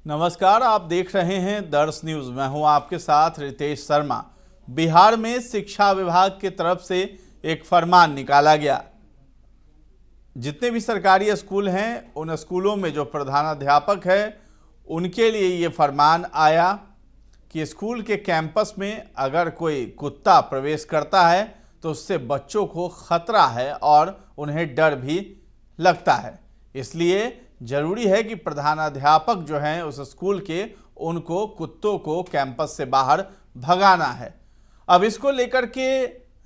नमस्कार, आप देख रहे हैं दर्श न्यूज। मैं हूं आपके साथ रितेश शर्मा। बिहार में शिक्षा विभाग की तरफ से एक फरमान निकाला गया। जितने भी सरकारी स्कूल हैं उन स्कूलों में जो प्रधानाध्यापक है उनके लिए ये फरमान आया कि स्कूल के कैंपस में अगर कोई कुत्ता प्रवेश करता है तो उससे बच्चों को खतरा है और उन्हें डर भी लगता है। इसलिए जरूरी है कि प्रधानाध्यापक जो हैं उस स्कूल के उनको कुत्तों को कैंपस से बाहर भगाना है। अब इसको लेकर के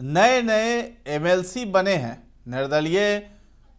नए नए एमएलसी बने हैं। निर्दलीय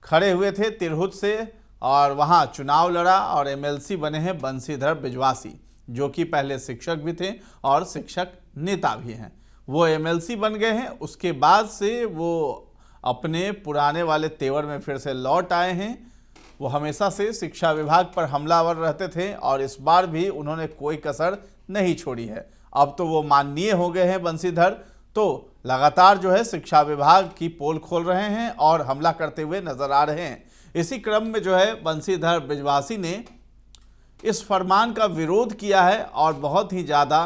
खड़े हुए थे तिरहुत से और वहां चुनाव लड़ा और एमएलसी बने हैं बंशीधर बिजवासी, जो कि पहले शिक्षक भी थे और शिक्षक नेता भी हैं। वो एमएलसी बन गए हैं। उसके बाद से वो अपने पुराने वाले तेवर में फिर से लौट आए हैं। वो हमेशा से शिक्षा विभाग पर हमलावर रहते थे और इस बार भी उन्होंने कोई कसर नहीं छोड़ी है। अब तो वो माननीय हो गए हैं बंशीधर, तो लगातार जो है शिक्षा विभाग की पोल खोल रहे हैं और हमला करते हुए नजर आ रहे हैं। इसी क्रम में जो है बंशीधर बिजवासी ने इस फरमान का विरोध किया है और बहुत ही ज़्यादा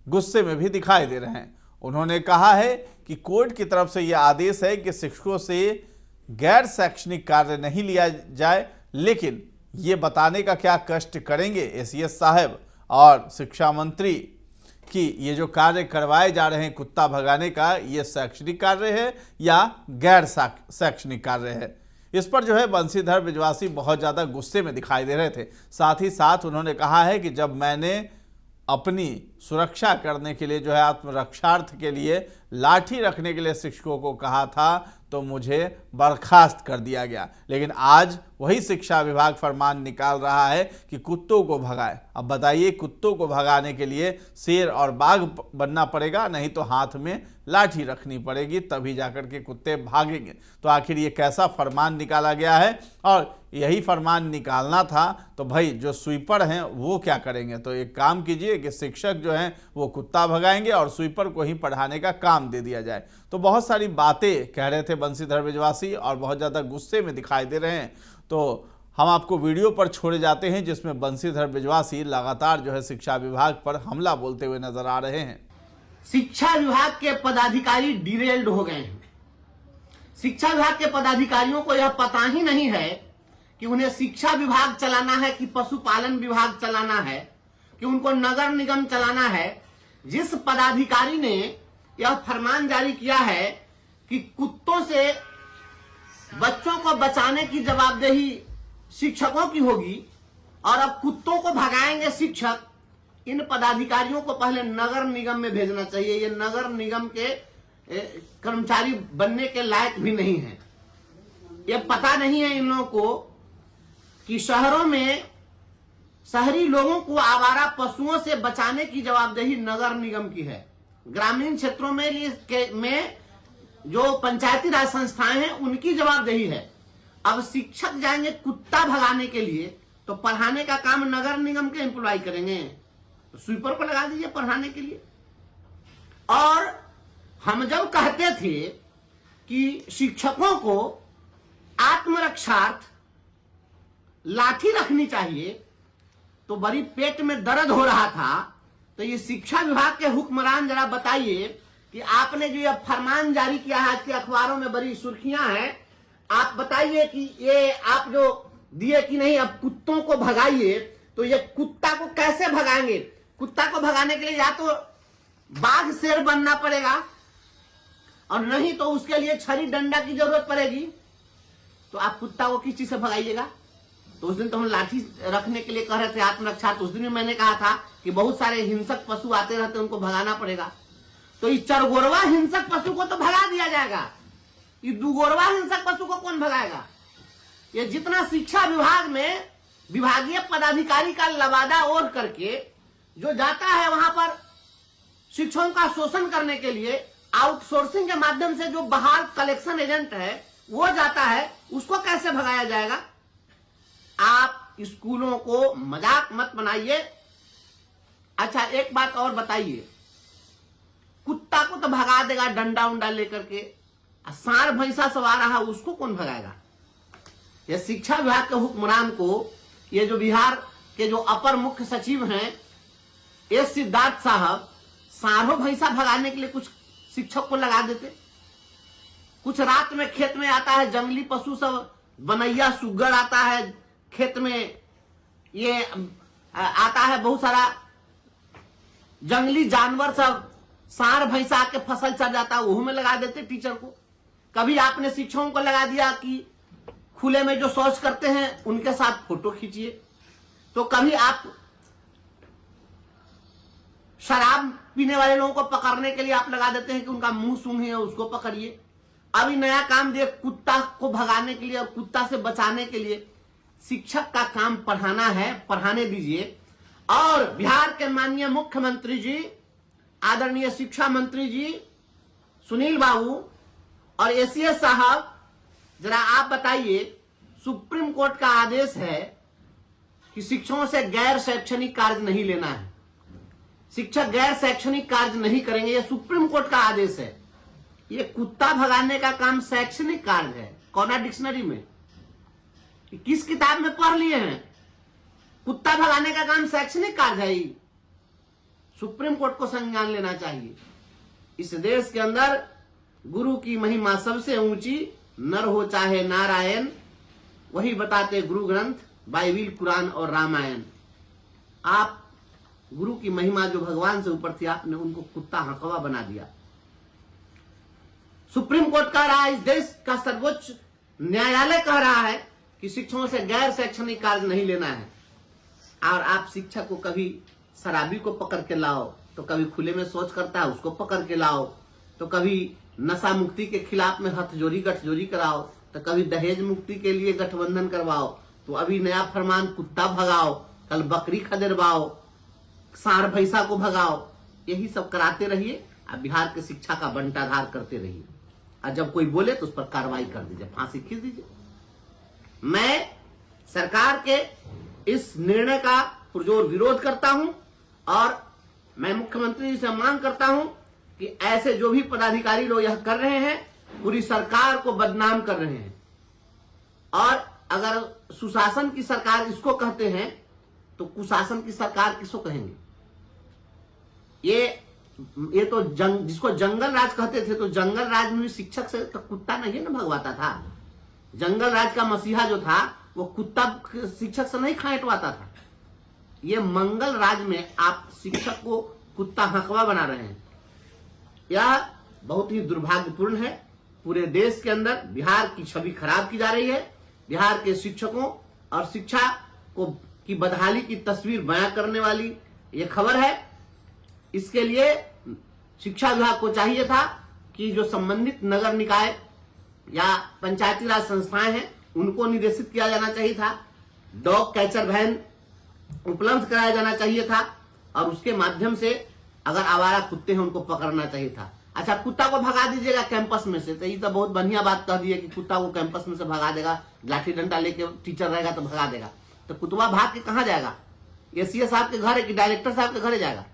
गुस्से में भी दिखाई दे रहे हैं। उन्होंने कहा है कि कोर्ट की तरफ से यह आदेश है कि शिक्षकों से गैर शैक्षणिक कार्य नहीं लिया जाए, लेकिन ये बताने का क्या कष्ट करेंगे एसीएस साहब और शिक्षा मंत्री कि ये जो कार्य करवाए जा रहे हैं कुत्ता भगाने का, ये शैक्षणिक कार्य है या गैर शैक्षणिक कार्य है। इस पर जो है बंशीधर बिजवासी बहुत ज़्यादा गुस्से में दिखाई दे रहे थे। साथ ही साथ उन्होंने कहा है कि जब मैंने अपनी सुरक्षा करने के लिए जो है आत्मरक्षार्थ के लिए लाठी रखने के लिए शिक्षकों को कहा था तो मुझे बर्खास्त कर दिया गया, लेकिन आज वही शिक्षा विभाग फरमान निकाल रहा है कि कुत्तों को भगाए। अब बताइए, कुत्तों को भगाने के लिए शेर और बाघ बनना पड़ेगा, नहीं तो हाथ में लाठी रखनी पड़ेगी, तभी जाकर के कुत्ते भागेंगे। तो आखिर ये कैसा फरमान निकाला गया है? और यही फरमान निकालना था तो भाई जो स्वीपर हैं वो क्या करेंगे? तो एक काम कीजिए कि शिक्षक जो हैं वो कुत्ता भगाएंगे और स्वीपर को ही पढ़ाने का काम दे दिया जाए। तो बहुत सारी बातें कह रहे थे बंशीधर बिजवासी और बहुत ज़्यादा गुस्से में दिखाई दे रहे हैं। तो हम आपको वीडियो पर छोड़े जाते हैं जिसमें बंशीधर बिजवासी लगातार जो है शिक्षा विभाग पर हमला बोलते हुए नजर आ रहे हैं। शिक्षा विभाग के पदाधिकारी डिरेल्ड हो गए हैं। शिक्षा विभाग के पदाधिकारियों को यह पता ही नहीं है कि उन्हें शिक्षा विभाग चलाना है कि पशुपालन विभाग चलाना है कि उनको नगर निगम चलाना है। जिस पदाधिकारी ने यह फरमान जारी किया है कि कुत्तों से बच्चों को बचाने की जवाबदेही शिक्षकों की होगी और अब कुत्तों को भगाएंगे शिक्षक, इन पदाधिकारियों को पहले नगर निगम में भेजना चाहिए। ये नगर निगम के कर्मचारी बनने के लायक भी नहीं है। ये पता नहीं है इन लोगों को कि शहरों में शहरी लोगों को आवारा पशुओं से बचाने की जवाबदेही नगर निगम की है। ग्रामीण क्षेत्रों में जो पंचायती राज संस्थाएं हैं उनकी जवाबदेही है। अब शिक्षक जाएंगे कुत्ता भगाने के लिए तो पढ़ाने का काम नगर निगम के एम्प्लॉय करेंगे, तो स्वीपर को लगा दीजिए पढ़ाने के लिए। और हम जब कहते थे कि शिक्षकों को आत्मरक्षार्थ लाठी रखनी चाहिए तो बड़ी पेट में दर्द हो रहा था। तो ये शिक्षा विभाग के हुक्मरान जरा बताइए कि आपने जो ये फरमान जारी किया है, आज के अखबारों में बड़ी सुर्खियां हैं, आप बताइए कि ये आप जो दिए कि नहीं अब कुत्तों को भगाइए, तो ये कुत्ता को कैसे भगाएंगे? कुत्ता को भगाने के लिए या तो बाघ शेर बनना पड़ेगा और नहीं तो उसके लिए छड़ी डंडा की जरूरत पड़ेगी। तो आप कुत्ता को किस चीज से भगाइएगा? तो उस दिन तो हम लाठी रखने के लिए कह रहे थे आत्मरक्षा, तो उस दिन भी मैंने कहा था कि बहुत सारे हिंसक पशु आते रहते उनको भगाना पड़ेगा। तो इस चरगोरवा हिंसक पशु को तो भगा दिया जाएगा, ये दुगोरवा हिंसक पशु को कौन भगाएगा? ये जितना शिक्षा विभाग में विभागीय पदाधिकारी का लबादा ओढ़ करके जो जाता है वहां पर शिक्षकों का शोषण करने के लिए, आउटसोर्सिंग के माध्यम से जो बाहर कलेक्शन एजेंट है वो जाता है, उसको कैसे भगाया जाएगा? आप स्कूलों को मजाक मत बनाइए। अच्छा एक बात और बताइए, कुत्ता को तो भगा देगा डंडा उंडा लेकर के, सांड भैंसा सवार रहा उसको कौन भगाएगा? ये शिक्षा विभाग के हुक्मरान को ये जो बिहार के जो अपर मुख्य सचिव हैं एस सिद्धार्थ साहब सांडों भैंसा भगाने के लिए कुछ शिक्षक को लगा देते। कुछ रात में खेत में आता है जंगली पशु सब, बनैया सुग्गर आता है खेत में, ये आता है बहुत सारा जंगली जानवर सब, सांड भैंसा आके फसल चढ़ जाता है, वो में लगा देते टीचर को। कभी आपने शिक्षकों को लगा दिया कि खुले में जो शौच करते हैं उनके साथ फोटो खींचिए। तो कभी आप शराब पीने वाले लोगों को पकड़ने के लिए आप लगा देते हैं कि उनका मुंह सूंघ है उसको पकड़िए। अभी नया काम दिए कुत्ता को भगाने के लिए और कुत्ता से बचाने के लिए। शिक्षक का काम पढ़ाना है, पढ़ाने दीजिए। और बिहार के माननीय मुख्यमंत्री जी, आदरणीय शिक्षा मंत्री जी सुनील बाबू और एसीएस साहब, जरा आप बताइए, सुप्रीम कोर्ट का आदेश है कि शिक्षकों से गैर शैक्षणिक कार्य नहीं लेना है, शिक्षक गैर शैक्षणिक कार्य नहीं करेंगे, ये सुप्रीम कोर्ट का आदेश है। ये कुत्ता भगाने का काम शैक्षणिक कार्य है? कौन है डिक्शनरी में? किस किताब में पढ़ लिए हैं? कुत्ता भगाने का काम शैक्षणिक कार्य है? सुप्रीम कोर्ट को संज्ञान लेना चाहिए। इस देश के अंदर गुरु की महिमा सबसे ऊंची, नर हो चाहे नारायण, वही बताते गुरु ग्रंथ बाइबिल, कुरान और रामायण। आप गुरु की महिमा जो भगवान से ऊपर थी, आपने उनको कुत्ता हकवा बना दिया। सुप्रीम कोर्ट कह रहा है, इस देश का सर्वोच्च न्यायालय कह रहा है कि शिक्षकों से गैर शैक्षणिक कार्य नहीं लेना है। और आप शिक्षक को कभी शराबी को पकड़ के लाओ, तो कभी खुले में शौच करता है उसको पकड़ के लाओ, तो कभी नशा मुक्ति के खिलाफ में हथजोड़ी गठजोड़ी कराओ, तो कभी दहेज मुक्ति के लिए गठबंधन करवाओ, तो अभी नया फरमान कुत्ता भगाओ, कल बकरी खदेड़वाओ, सांड भैंसा को भगाओ। यही सब कराते रहिए और बिहार के शिक्षा का बंटाधार करते रहिए। और जब कोई बोले तो उस पर कार्रवाई कर दीजिए, फांसी खींच दीजिए। मैं सरकार के इस निर्णय का पुरजोर विरोध करता हूं और मैं मुख्यमंत्री जी से मांग करता हूं कि ऐसे जो भी पदाधिकारी लोग यह कर रहे हैं, पूरी सरकार को बदनाम कर रहे हैं। और अगर सुशासन की सरकार इसको कहते हैं तो कुशासन की सरकार किसको कहेंगे? ये तो जिसको जंगल राज कहते थे, तो जंगल राज में भी शिक्षक से तो कुत्ता नहीं ना भगवाता था। जंगल राज का मसीहा जो था वो कुत्ता शिक्षक से नहीं खाएटवाता था। ये मंगल राज में आप शिक्षक को कुत्ता हकवा बना रहे हैं। यह बहुत ही दुर्भाग्यपूर्ण है। पूरे देश के अंदर बिहार की छवि खराब की जा रही है। बिहार के शिक्षकों और शिक्षा को की बदहाली की तस्वीर बयां करने वाली ये खबर है। इसके लिए शिक्षा विभाग को चाहिए था कि जो संबंधित नगर निकाय या पंचायती राज संस्थाएं हैं उनको निर्देशित किया जाना चाहिए था। डॉग कैचर वैन उपलब्ध कराया जाना चाहिए था और उसके माध्यम से अगर आवारा कुत्ते हैं उनको पकड़ना चाहिए था। अच्छा, कुत्ता को भगा दीजिएगा कैंपस में से, तो ये तो बहुत बढ़िया बात कह दी है कि कुत्ता को कैंपस में से भगा देगा, लाठी डंडा लेके टीचर रहेगा तो भगा देगा। तो कुत्ता भाग के कहाँ जाएगा? एसीएस साहब के घर है कि डायरेक्टर साहब के घर जाएगा?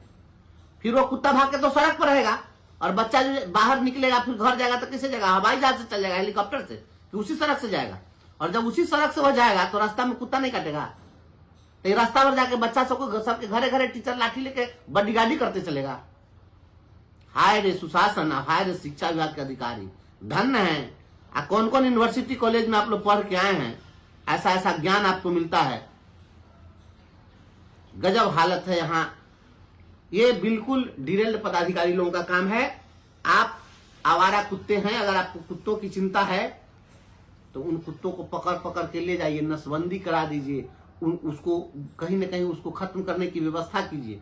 फिर वो कुत्ता भाग के तो सड़क पर रहेगा और बच्चा जो बाहर निकलेगा फिर घर जाएगा तो किसे जाएगा? हवाई जहाज से चल जाएगा, हेलीकॉप्टर से, कि उसी सड़क से जाएगा। और जब उसी सड़क से वो जाएगा तो रास्ता में कुत्ता नहीं काटेगा, तो रास्ता पर जाके बच्चा सबके घरे घरे टीचर लाठी लेके बॉडीगार्डी करते चलेगा। हाय रे सुशासन, हाय रे शिक्षा विभाग के अधिकारी, धन्य है। कौन कौन यूनिवर्सिटी कॉलेज में आप लोग पढ़ के आए हैं, ऐसा ऐसा ज्ञान आपको मिलता है। गजब हालत है यहाँ। ये बिल्कुल डिरेल्ड पदाधिकारी लोगों का काम है। आप आवारा कुत्ते हैं, अगर आपको कुत्तों की चिंता है तो उन कुत्तों को पकड़ पकड़ के ले जाइए, नसबंदी करा दीजिए, उसको कहीं न कहीं उसको खत्म करने की व्यवस्था कीजिए।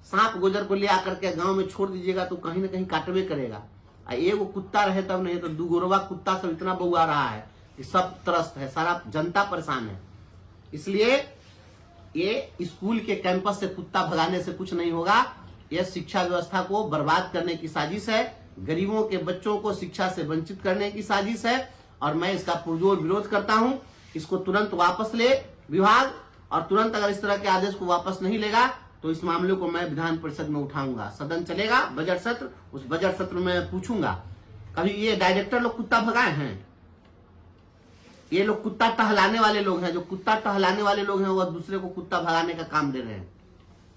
सांप गोजर को ले आकर के गांव में छोड़ दीजिएगा तो कहीं न कहीं काटवे करेगा। एगो कुत्ता रहे तब नहीं तो दुगोरवा कुत्ता सब इतना बउआ रहा है कि सब त्रस्त है, सारा जनता परेशान है। इसलिए ये स्कूल के कैंपस से कुत्ता भगाने से कुछ नहीं होगा। यह शिक्षा व्यवस्था को बर्बाद करने की साजिश है, गरीबों के बच्चों को शिक्षा से वंचित करने की साजिश है और मैं इसका पुरजोर विरोध करता हूं। इसको तुरंत वापस ले विभाग, और तुरंत अगर इस तरह के आदेश को वापस नहीं लेगा तो इस मामले को मैं विधान परिषद में उठाऊंगा। सदन चलेगा, बजट सत्र, उस बजट सत्र में पूछूंगा कभी ये डायरेक्टर लोग कुत्ता भगाए हैं? ये लोग कुत्ता टहलाने वाले लोग हैं। जो कुत्ता टहलाने वाले लोग हैं वो दूसरे को कुत्ता भगाने का काम दे रहे हैं।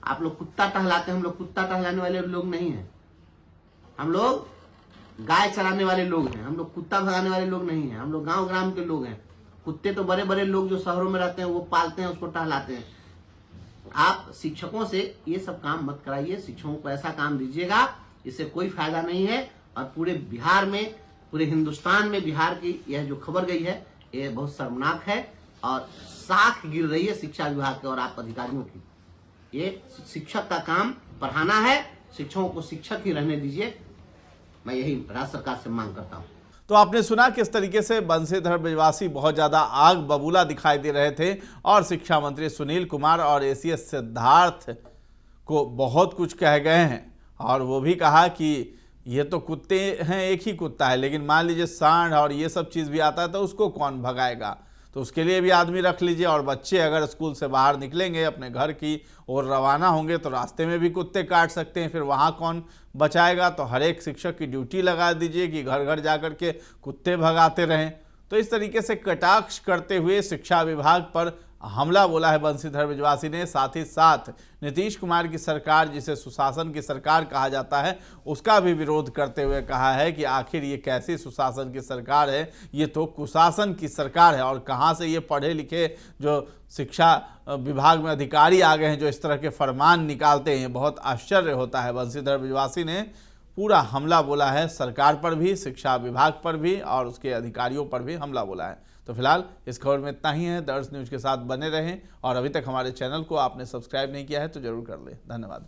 आप लोग कुत्ता टहलाते हैं, हम लोग कुत्ता टहलाने वाले लोग नहीं हैं। हम लोग गाय चराने वाले लोग हैं, हम लोग कुत्ता भगाने वाले लोग नहीं हैं। हम लोग गांव ग्राम के लोग हैं। कुत्ते तो बड़े बड़े लोग जो शहरों में रहते हैं वो पालते हैं, उसको टहलाते हैं। आप शिक्षकों से ये सब काम मत कराइए। शिक्षकों को ऐसा काम दीजिएगा, इससे कोई फायदा नहीं है। और पूरे बिहार में, पूरे हिंदुस्तान में बिहार की यह जो खबर गई है ये बहुत शर्मनाक है और साख गिर रही है शिक्षा विभाग के और आप अधिकारियों की। ये शिक्षक का काम पढ़ाना है, शिक्षकों को शिक्षक ही रहने दीजिए। मैं यही राज्य सरकार से मांग करता हूँ। तो आपने सुना किस तरीके से बंशीधर ब्रजवासी बहुत ज़्यादा आग बबूला दिखाई दे रहे थे और शिक्षा मंत्री सुनील कुमार और एसीएस सिद्धार्थ को बहुत कुछ कह गए हैं। और वो भी कहा कि ये तो कुत्ते हैं, एक ही कुत्ता है, लेकिन मान लीजिए सांड और ये सब चीज़ भी आता है तो उसको कौन भगाएगा, तो उसके लिए भी आदमी रख लीजिए। और बच्चे अगर स्कूल से बाहर निकलेंगे, अपने घर की ओर रवाना होंगे तो रास्ते में भी कुत्ते काट सकते हैं, फिर वहाँ कौन बचाएगा। तो हर एक शिक्षक की ड्यूटी लगा दीजिए कि घर घर जा कर के कुत्ते भगाते रहें। तो इस तरीके से कटाक्ष करते हुए शिक्षा विभाग पर हमला बोला है बंशीधर ब्रजवासी ने। साथ ही साथ नीतीश कुमार की सरकार, जिसे सुशासन की सरकार कहा जाता है, उसका भी विरोध करते हुए कहा है कि आखिर ये कैसी सुशासन की सरकार है, ये तो कुशासन की सरकार है। और कहाँ से ये पढ़े लिखे जो शिक्षा विभाग में अधिकारी आ गए हैं जो इस तरह के फरमान निकालते हैं, बहुत आश्चर्य होता है। बंशीधर ब्रजवासी ने पूरा हमला बोला है सरकार पर भी, शिक्षा विभाग पर भी और उसके अधिकारियों पर भी हमला बोला है। तो फिलहाल इस खबर में इतना ही है। दर्श न्यूज़ के साथ बने रहें और अभी तक हमारे चैनल को आपने सब्सक्राइब नहीं किया है तो जरूर कर लें। धन्यवाद।